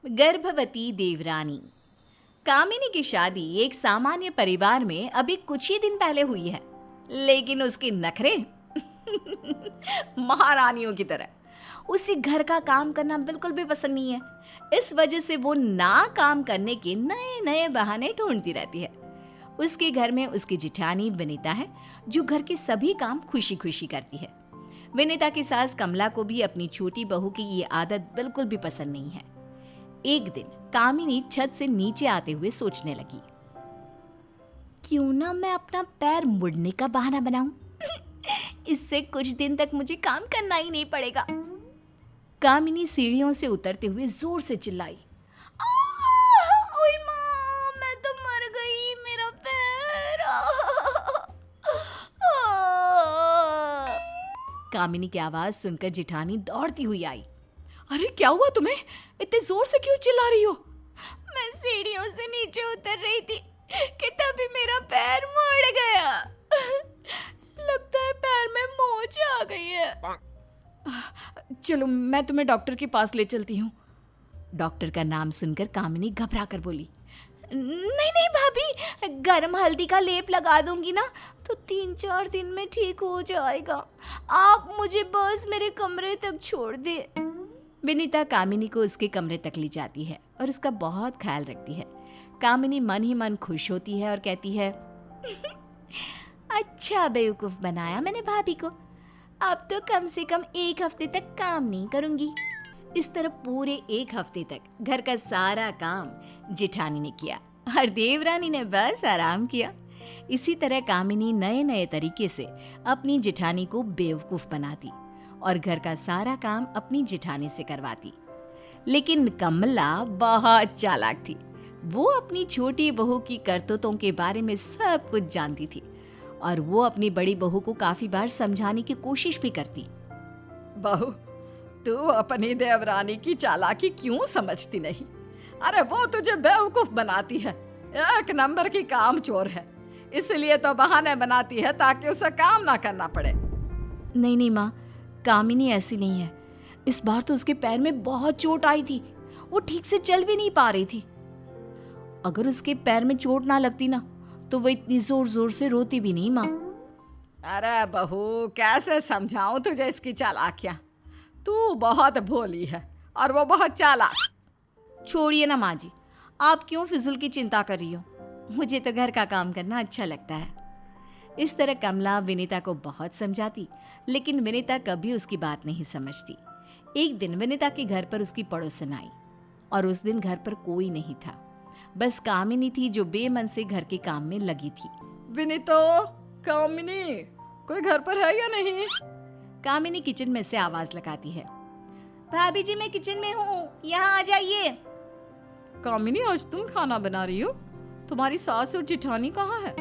गर्भवती देवरानी। कामिनी की शादी एक सामान्य परिवार में अभी कुछ ही दिन पहले हुई है, लेकिन उसकी नखरे महारानियों की तरह। उसे घर का काम करना बिल्कुल भी पसंद नहीं है। इस वजह से वो ना काम करने के नए नए बहाने ढूंढती रहती है। उसके घर में उसकी जिठानी विनीता है, जो घर के सभी काम खुशी खुशी करती है। विनीता की सास कमला को भी अपनी छोटी बहू की ये आदत बिल्कुल भी पसंद नहीं है। एक दिन कामिनी छत से नीचे आते हुए सोचने लगी, क्यों ना मैं अपना पैर मुड़ने का बहाना बनाऊं। इससे कुछ दिन तक मुझे काम करना ही नहीं पड़ेगा। कामिनी सीढ़ियों से उतरते हुए जोर से चिल्लाई, ओए माँ, मैं तो मर गई, मेरा पैर। कामिनी की आवाज सुनकर जिठानी दौड़ती हुई आई। अरे क्या हुआ तुम्हें? इतने जोर से क्यों चिल्ला रही हो? मैं सीढ़ियों से नीचे उतर रही थी कि तभी मेरा पैर मुड़ गया। लगता है पैर में मोच आ गई है। चलो मैं तुम्हें डॉक्टर के पास ले चलती हूँ। डॉक्टर का नाम सुनकर कामिनी घबरा कर बोली, नहीं नहीं भाभी, गर्म हल्दी का लेप लगा दूंगी ना तो 3-4 दिन में ठीक हो जाएगा। आप मुझे बस मेरे कमरे तक छोड़ दे। विनीता कामिनी को उसके कमरे तक ले जाती है और उसका बहुत ख्याल रखती है। कामिनी मन ही मन खुश होती है और कहती है, अच्छा बेवकूफ बनाया मैंने भाभी को। अब तो कम से कम 1 हफ्ते तक काम नहीं करूंगी। इस तरह पूरे 1 हफ्ते तक घर का सारा काम जिठानी ने किया और देवरानी ने बस आराम किया। इसी तरह कामिनी नए नए तरीके से अपनी जिठानी को बेवकूफ बनाती और घर का सारा काम अपनी जिठानी से करवाती। लेकिन कमला बहुत चालाक थी। वो अपनी छोटी बहू की करतूतों के बारे में सब कुछ जानती थी और वो अपनी बड़ी बहू को काफी बार समझाने की कोशिश भी करती। बहू, तू अपनी देवरानी की चालाकी क्यों समझती नहीं? अरे वो तुझे बेवकूफ बनाती है, 1 नंबर की काम चोर है। इसलिए तो बहाने बनाती है ताकि उसे काम ना करना पड़े। नहीं नहीं माँ, कामिनी ऐसी नहीं है। इस बार तो उसके पैर में बहुत चोट आई थी। वो ठीक से चल भी नहीं पा रही थी। अगर उसके पैर में चोट ना लगती ना तो वो इतनी जोर जोर से रोती भी नहीं माँ। अरे बहू, कैसे समझाऊं तुझे इसकी चालाकियां? तू बहुत भोली है और वो बहुत चालाक। छोड़िए ना माँ जी, आप क्यों फिजूल की चिंता कर रही हो? मुझे तो घर का काम करना अच्छा लगता है। इस तरह कमला विनीता को बहुत समझाती, लेकिन विनीता कभी उसकी बात नहीं समझती। एक दिन विनीता के घर पर उसकी पड़ोसन आई और उस दिन घर पर कोई नहीं था। बस कामिनी थी जो बेमन से घर के काम में लगी थी। विनीतो, कामिनी, कोई घर पर है या नहीं? कामिनी किचन में से आवाज लगाती है, भाभी जी मैं किचन में हूँ, यहाँ आ जाइए। कामिनी, आज तुम खाना बना रही हो? तुम्हारी सास और जिठानी कहाँ है?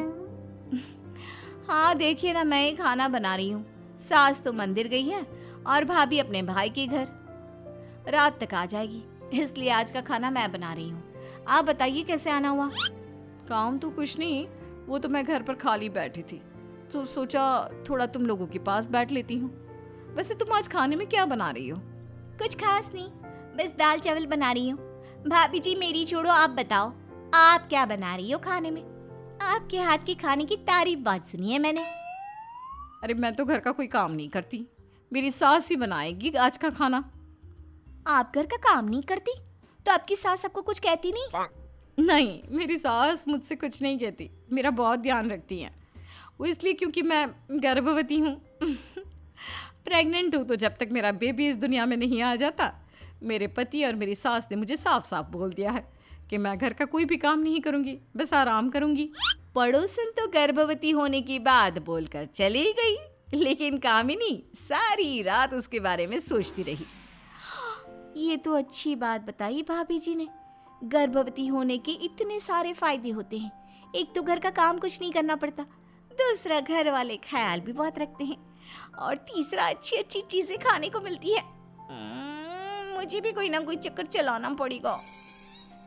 हाँ देखिए ना, मैं ही खाना बना रही हूँ। सास तो मंदिर गई है और भाभी अपने भाई के घर। रात तक आ जाएगी, इसलिए आज का खाना मैं बना रही हूँ। आप बताइए कैसे आना हुआ? काम तो कुछ नहीं, वो तो मैं घर पर खाली बैठी थी तो सोचा थोड़ा तुम लोगों के पास बैठ लेती हूँ। वैसे तुम आज खाने में क्या बना रही हो? कुछ खास नहीं, बस दाल चावल बना रही हूँ। भाभी जी मेरी छोड़ो, आप बताओ आप क्या बना रही हो खाने में? आपके हाथ के खाने की तारीफ बहुत सुनी है मैंने। अरे मैं तो घर का कोई काम नहीं करती, मेरी सास ही बनाएगी आज का खाना। आप घर का काम नहीं करती तो आपकी सास आपको कुछ कहती नहीं? नहीं, मेरी सास मुझसे कुछ नहीं कहती, मेरा बहुत ध्यान रखती हैं। वो इसलिए क्योंकि मैं गर्भवती हूँ। प्रेग्नेंट हूँ, तो जब तक मेरा बेबी इस दुनिया में नहीं आ जाता, मेरे पति और मेरी सास ने मुझे साफ साफ बोल दिया है कि मैं घर का कोई भी काम नहीं करूँगी, बस आराम करूँगी। पड़ोसन तो गर्भवती होने की बात बोलकर चली गई, लेकिन कामिनी सारी रात उसके बारे में सोचती रही। ये तो अच्छी बात बताई भाभी जी ने। गर्भवती होने के इतने सारे फायदे होते हैं। एक तो घर का काम कुछ नहीं करना पड़ता, दूसरा घर वाले ख्याल भी बहुत रखते हैं, और तीसरा अच्छी अच्छी चीजें खाने को मिलती है। मुझे भी कोई ना कोई चक्कर चलाना पड़ेगा।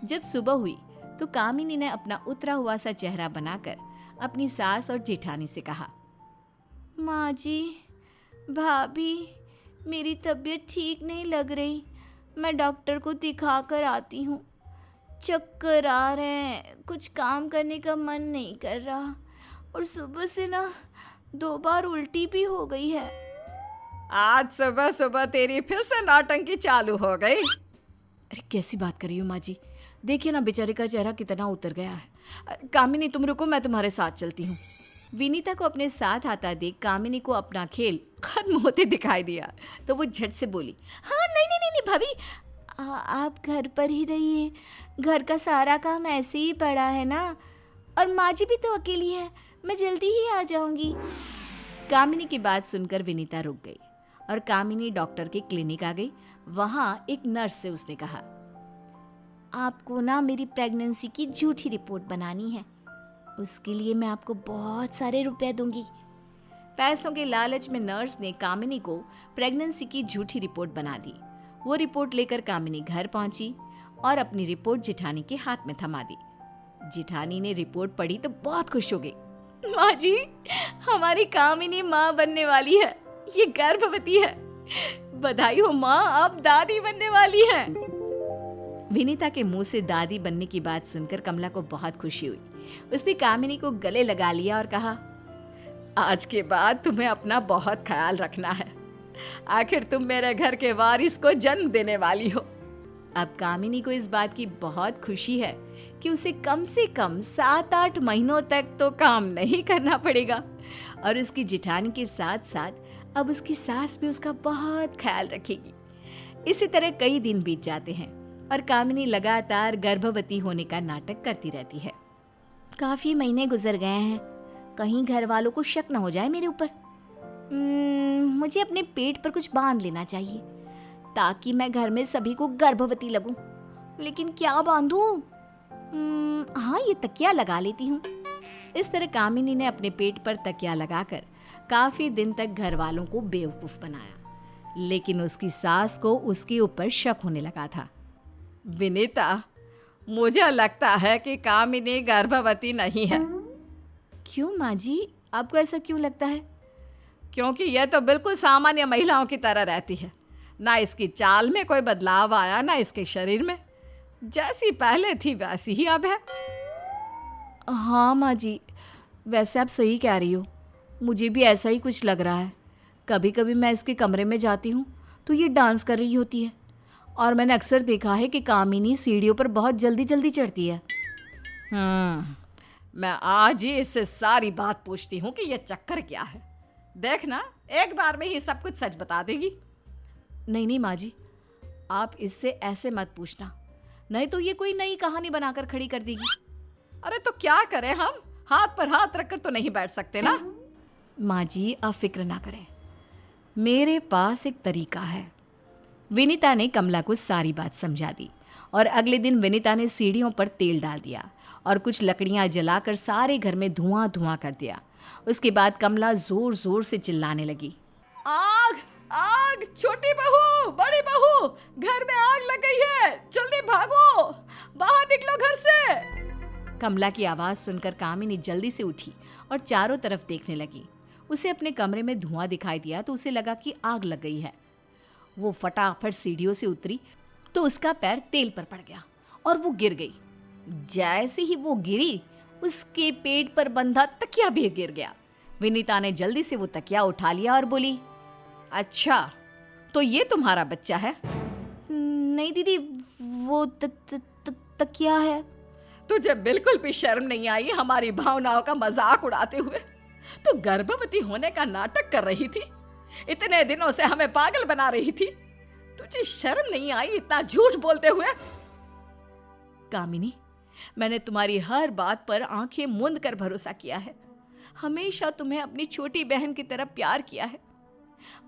जब सुबह हुई तो कामिनी ने अपना उतरा हुआ सा चेहरा बनाकर अपनी सास और जेठानी से कहा, माँ जी, भाभी, मेरी तबीयत ठीक नहीं लग रही, मैं डॉक्टर को दिखा कर आती हूँ। चक्कर आ रहे हैं, कुछ काम करने का मन नहीं कर रहा, और सुबह से ना 2 बार उल्टी भी हो गई है। आज सुबह सुबह तेरी फिर से नौटंकी चालू हो गई। अरे कैसी बात कर रही हो माँ जी, देखिए ना बेचारे का चेहरा कितना उतर गया है। कामिनी तुम रुको, मैं तुम्हारे साथ चलती हूँ। विनीता को अपने साथ आता देख कामिनी को अपना खेल खत्म होते दिखाई दिया, तो वो झट से बोली, हाँ नहीं नहीं नहीं, नहीं भाभी, आप घर पर ही रहिए, घर का सारा काम ऐसे ही पड़ा है ना, और माँ जी भी तो अकेली है, मैं जल्दी ही आ जाऊंगी। कामिनी की बात सुनकर विनीता रुक गई और कामिनी डॉक्टर के क्लिनिक आ गई। वहाँ एक नर्स से उसने कहा, आपको ना मेरी प्रेगनेंसी की झूठी रिपोर्ट बनानी है, उसके लिए मैं आपको बहुत सारे रुपए दूंगी। पैसों के लालच में नर्स ने कामिनी को प्रेगनेंसी की झूठी रिपोर्ट बना दी। वो रिपोर्ट लेकर कामिनी घर पहुंची और अपनी रिपोर्ट जिठानी के हाथ में थमा दी। जिठानी ने रिपोर्ट पढ़ी तो बहुत खुश हो गई। माँ जी, हमारी कामिनी माँ बनने वाली है, ये गर्भवती है। बधाई हो माँ, आप दादी बनने वाली हैं। विनीता के मुंह से दादी बनने की बात सुनकर कमला को बहुत खुशी हुई। उसने कामिनी को गले लगा लिया और कहा, आज के बाद तुम्हें अपना बहुत ख्याल रखना है, आखिर तुम मेरे घर के वारिस को जन्म देने वाली हो। अब कामिनी को इस बात की बहुत खुशी है कि उसे कम से कम 7-8 महीनों तक तो काम नहीं करना पड़ेगा, और उसकी जिठानी के साथ साथ अब उसकी सास भी उसका बहुत ख्याल रखेगी। इसी तरह कई दिन बीत जाते हैं और कामिनी लगातार गर्भवती होने का नाटक करती रहती है। काफी महीने गुजर गए हैं, कहीं घर वालों को शक न हो जाए मेरे ऊपर। मुझे अपने पेट पर कुछ बांध लेना चाहिए ताकि मैं घर में सभी को गर्भवती लगूं। लेकिन क्या बांधूं? हाँ, ये तकिया लगा लेती हूँ। इस तरह कामिनी ने अपने पेट पर तकिया लगाकर काफी दिन तक घर वालों को बेवकूफ बनाया, लेकिन उसकी सास को उसके ऊपर शक होने लगा था। विनीता, मुझे लगता है कि कामिनी गर्भवती नहीं है। क्यों माँ जी, आपको ऐसा क्यों लगता है? क्योंकि यह तो बिल्कुल सामान्य महिलाओं की तरह रहती है, ना इसकी चाल में कोई बदलाव आया, ना इसके शरीर में। जैसी पहले थी वैसी ही अब है। हाँ माँ जी, वैसे आप सही कह रही हो, मुझे भी ऐसा ही कुछ लग रहा है। कभी कभी मैं इसके कमरे में जाती हूँ तो ये डांस कर रही होती है, और मैंने अक्सर देखा है कि कामिनी सीढ़ियों पर बहुत जल्दी जल्दी चढ़ती है। मैं आज ही इससे सारी बात पूछती हूँ कि ये चक्कर क्या है। देखना, एक बार में ही सब कुछ सच बता देगी। नहीं नहीं माँ जी, आप इससे ऐसे मत पूछना, नहीं तो ये कोई नई कहानी बनाकर खड़ी कर देगी। अरे तो क्या करें, हम हाथ पर हाथ रखकर तो नहीं बैठ सकते ना। माँ जी, आप फिक्र ना करें, मेरे पास एक तरीका है। विनीता ने कमला को सारी बात समझा दी, और अगले दिन विनीता ने सीढ़ियों पर तेल डाल दिया और कुछ लकड़ियां जलाकर सारे घर में धुआं धुआं कर दिया। उसके बाद कमला जोर जोर से चिल्लाने लगी, आग आग, छोटी बहू, बड़ी बहू, घर में आग लग गई है, जल्दी भागो, बाहर निकलो घर से। कमला की आवाज सुनकर कामिनी जल्दी से उठी और चारों तरफ देखने लगी। उसे अपने कमरे में धुआं दिखाई दिया तो उसे लगा कि आग लग गई है। वो फटाफट सीढ़ियों से उतरी तो उसका पैर तेल पर पड़ गया और वो गिर गई। जैसे ही वो गिरी, उसके पेट पर बंधा तकिया भी गिर गया। विनीता ने जल्दी से वो तकिया उठा लिया और बोली, अच्छा, तो ये तुम्हारा बच्चा है? नहीं दीदी, वो तकिया है। तुझे बिल्कुल भी शर्म नहीं आई हमारी भावनाओं का मजाक उड़ाते हुए? तू गर्भवती होने का नाटक कर रही थी, इतने दिनों से हमें पागल बना रही थी। तुझे शर्म नहीं आई इतना झूठ बोलते हुए? कामिनी, मैंने तुम्हारी हर बात पर आंखें मूंद कर भरोसा किया है। हमेशा तुम्हें अपनी छोटी बहन की तरह प्यार किया है।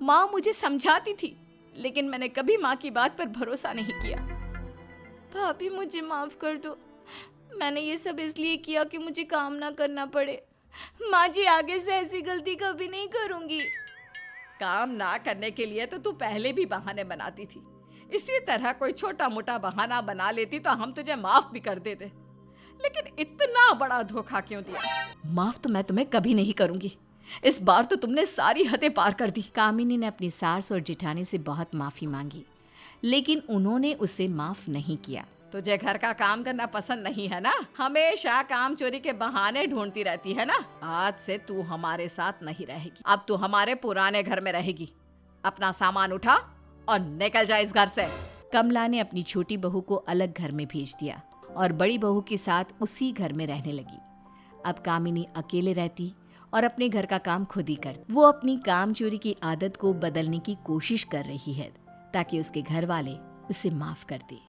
माँ मुझे समझाती थी, लेकिन मैंने कभी माँ की बात पर भरोसा नहीं किया। भाभी, मुझे माफ कर दो, मैंने ये सब इसलिए किया कि मुझे काम ना करना पड़े। माँ जी, आगे से ऐसी गलती कभी नहीं करूंगी। काम ना करने के लिए तो तू पहले भी बहाने बनाती थी। इसी तरह कोई छोटा मोटा बहाना बना लेती तो हम तुझे माफ भी कर देते, लेकिन इतना बड़ा धोखा क्यों दिया? माफ तो मैं तुम्हें कभी नहीं करूंगी, इस बार तो तुमने सारी हदें पार कर दी। कामिनी ने अपनी सास और जिठानी से बहुत माफी मांगी, लेकिन उन्होंने उसे माफ नहीं किया। तुझे घर का काम करना पसंद नहीं है ना? हमेशा काम चोरी के बहाने ढूंढती रहती है ना? आज से तू हमारे साथ नहीं रहेगी, अब तू हमारे पुराने घर में रहेगी। अपना सामान उठा और निकल जा इस घर से। कमला ने अपनी छोटी बहू को अलग घर में भेज दिया और बड़ी बहू के साथ उसी घर में रहने लगी। अब कामिनी अकेले रहती और अपने घर का काम खुद ही करती। वो अपनी काम चोरी की आदत को बदलने की कोशिश कर रही है ताकि उसके घर वाले उसे माफ कर दे।